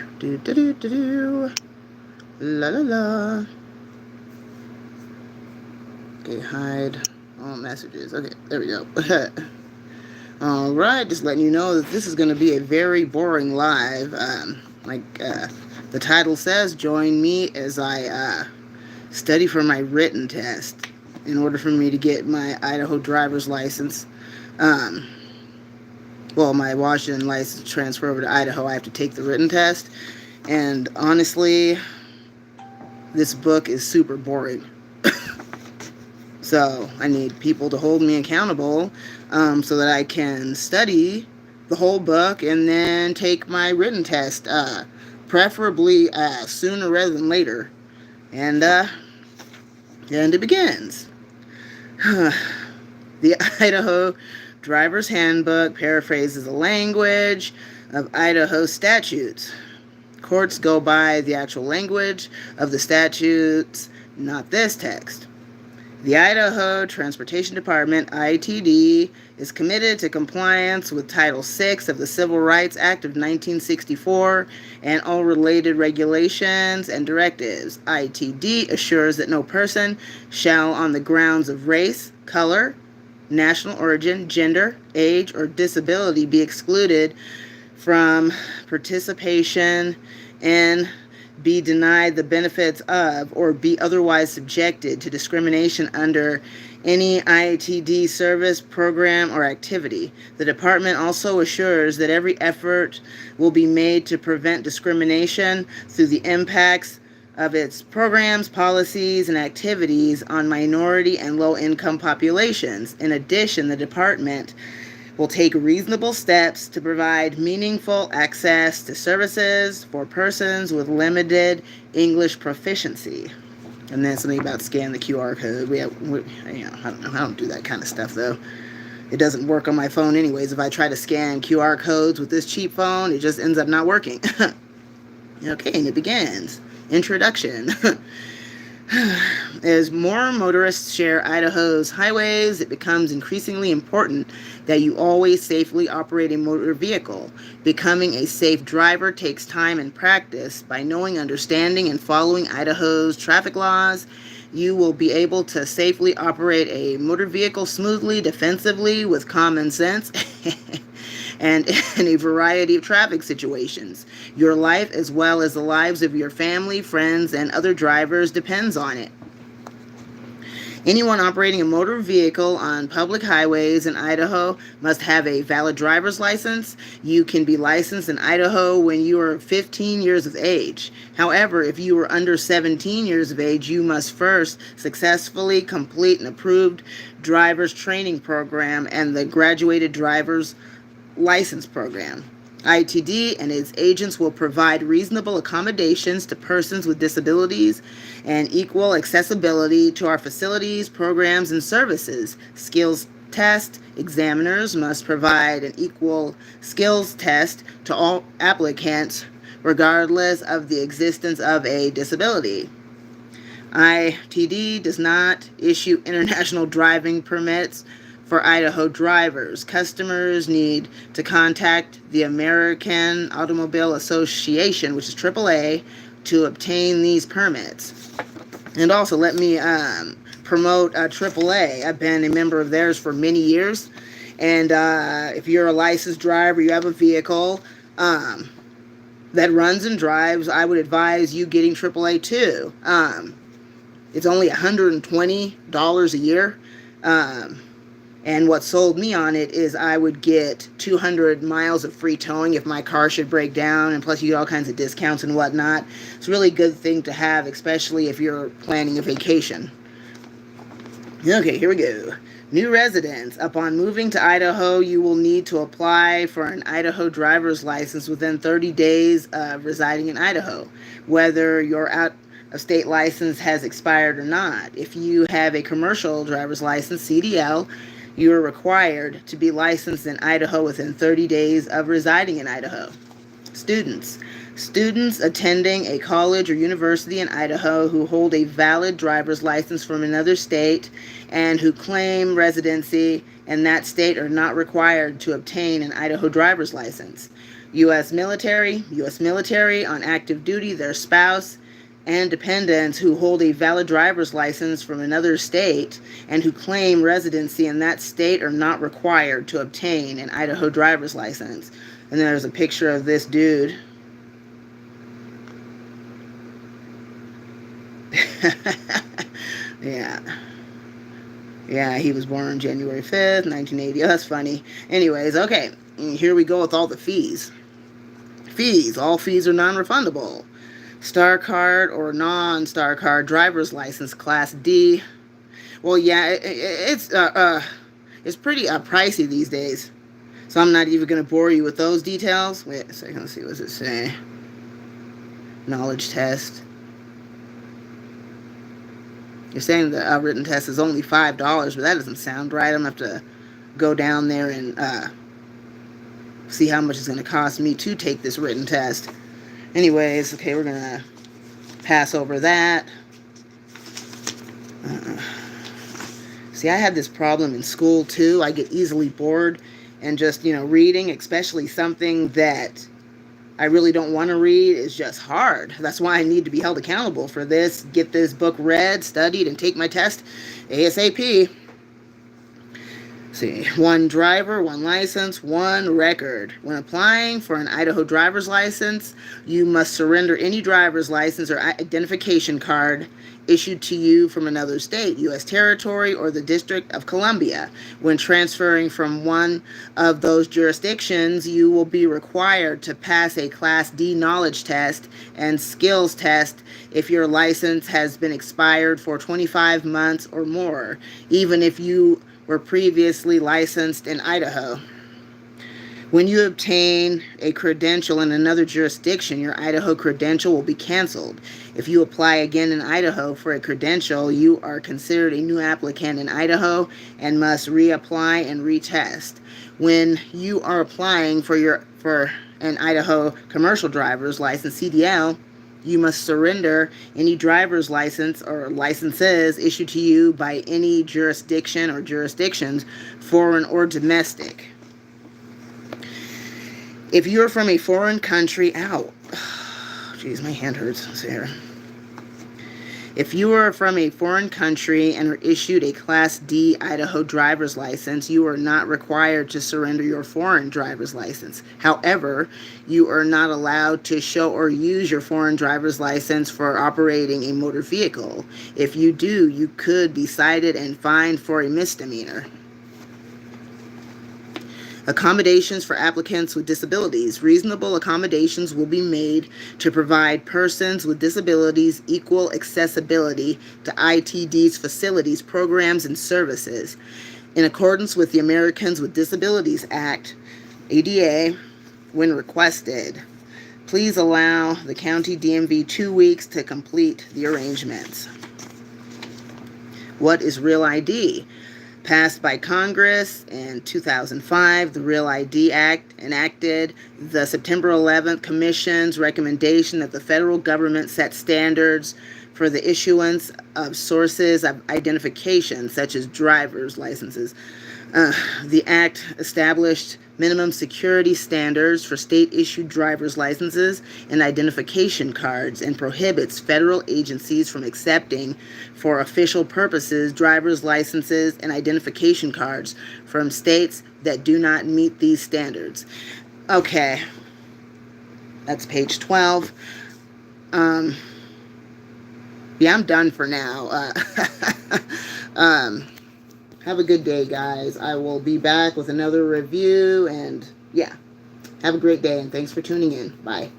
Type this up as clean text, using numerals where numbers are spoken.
here. Do do do do do. La la la. Okay, hide all messages. Okay, there we go. All right, just letting you know that this is going to be a very boring live. The title says, join me as I study for my written test in order for me to get my Idaho driver's license. My Washington license transfer over to Idaho. I have to take the written test. And honestly, this book is super boring. So I need people to hold me accountable so that I can study the whole book and then take my written test, preferably sooner rather than later. And it begins. The Idaho Driver's Handbook paraphrases the language of Idaho statutes. Courts go by the actual language of the statutes, not this text. The Idaho Transportation Department, ITD, is committed to compliance with Title VI of the Civil Rights Act of 1964 and all related regulations and directives. ITD assures that no person shall, on the grounds of race, color, national origin, gender, age, or disability, be excluded from participation in, be denied the benefits of, or be otherwise subjected to discrimination under any ITD service, program, or activity. The department also assures that every effort will be made to prevent discrimination through the impacts of its programs, policies, and activities on minority and low-income populations. In addition, the department will take reasonable steps to provide meaningful access to services for persons with limited English proficiency. And then something about scan the QR code. I don't do that kind of stuff though. It doesn't work on my phone anyways. If I try to scan QR codes with this cheap phone, it just ends up not working. Okay, and it begins. Introduction. As more motorists share Idaho's highways, it becomes increasingly important that you always safely operate a motor vehicle. Becoming a safe driver takes time and practice. By knowing, understanding, and following Idaho's traffic laws, you will be able to safely operate a motor vehicle smoothly, defensively, with common sense, and in a variety of traffic situations. Your life, as well as the lives of your family, friends, and other drivers, depends on it. Anyone operating a motor vehicle on public highways in Idaho must have a valid driver's license. You can be licensed in Idaho when you are 15 years of age. However, if you are under 17 years of age, you must first successfully complete an approved driver's training program and the graduated driver's license program. ITD and its agents will provide reasonable accommodations to persons with disabilities and equal accessibility to our facilities, programs, and services. Skills test examiners must provide an equal skills test to all applicants, regardless of the existence of a disability. ITD does not issue international driving permits for Idaho drivers. Customers need to contact the American Automobile Association, which is AAA, to obtain these permits. And also, let me promote AAA. I've been a member of theirs for many years. And if you're a licensed driver, you have a vehicle that runs and drives, I would advise you getting AAA too. It's only $120 a year. And what sold me on it is I would get 200 miles of free towing if my car should break down, and plus you get all kinds of discounts and whatnot. It's a really good thing to have, especially if you're planning a vacation. Okay, here we go. New residents. Upon moving to Idaho, you will need to apply for an Idaho driver's license within 30 days of residing in Idaho, whether your out-of-state license has expired or not. If you have a commercial driver's license, CDL, you are required to be licensed in Idaho within 30 days of residing in Idaho. Students. Students attending a college or university in Idaho who hold a valid driver's license from another state and who claim residency in that state are not required to obtain an Idaho driver's license. U.S. military on active duty, their spouse, and dependents who hold a valid driver's license from another state and who claim residency in that state are not required to obtain an Idaho driver's license. And then there's a picture of this dude. Yeah. Yeah, he was born January 5th, 1980. Oh, that's funny. Anyways, okay. Here we go with all the fees. Fees. All fees are non-refundable. Star card or non-star card driver's license class D. Well, yeah, it's pretty pricey these days. So I'm not even going to bore you with those details. Wait a second, let's see, what does it say? Knowledge test. You're saying the written test is only $5, but that doesn't sound right. I'm going to have to go down there and see how much it's going to cost me to take this written test. Anyways, okay, we're going to pass over that. See, I had this problem in school, too. I get easily bored and just, reading, especially something that I really don't want to read, is just hard. That's why I need to be held accountable for this, get this book read, studied, and take my test ASAP. See, 1 driver, 1 license, 1 record. When applying for an Idaho driver's license, you must surrender any driver's license or identification card issued to you from another state, U.S. territory, or the District of Columbia. When transferring from one of those jurisdictions, you will be required to pass a Class D knowledge test and skills test if your license has been expired for 25 months or more, even if you were previously licensed in Idaho. When you obtain a credential in another jurisdiction, your Idaho credential will be canceled. If you apply again in Idaho for a credential, you are considered a new applicant in Idaho and must reapply and retest. When you are applying for an Idaho commercial driver's license, CDL, you must surrender any driver's license or licenses issued to you by any jurisdiction or jurisdictions, foreign or domestic. If you're from a foreign country, jeez, my hand hurts. Here. If you are from a foreign country and are issued a Class D Idaho driver's license, you are not required to surrender your foreign driver's license. However, you are not allowed to show or use your foreign driver's license for operating a motor vehicle. If you do, you could be cited and fined for a misdemeanor. Accommodations for applicants with disabilities. Reasonable accommodations will be made to provide persons with disabilities equal accessibility to ITD's facilities, programs, and services. In accordance with the Americans with Disabilities Act, ADA, when requested, please allow the county DMV 2 weeks to complete the arrangements. What is Real ID? Passed by Congress in 2005, the Real ID Act enacted the September 11th Commission's recommendation that the federal government set standards for the issuance of sources of identification, such as driver's licenses. The Act established minimum security standards for state-issued driver's licenses and identification cards and prohibits federal agencies from accepting, for official purposes, driver's licenses and identification cards from states that do not meet these standards. Okay, that's page 12. Yeah, I'm done for now. Have a good day, guys. I will be back with another review, and yeah, have a great day, and thanks for tuning in. Bye.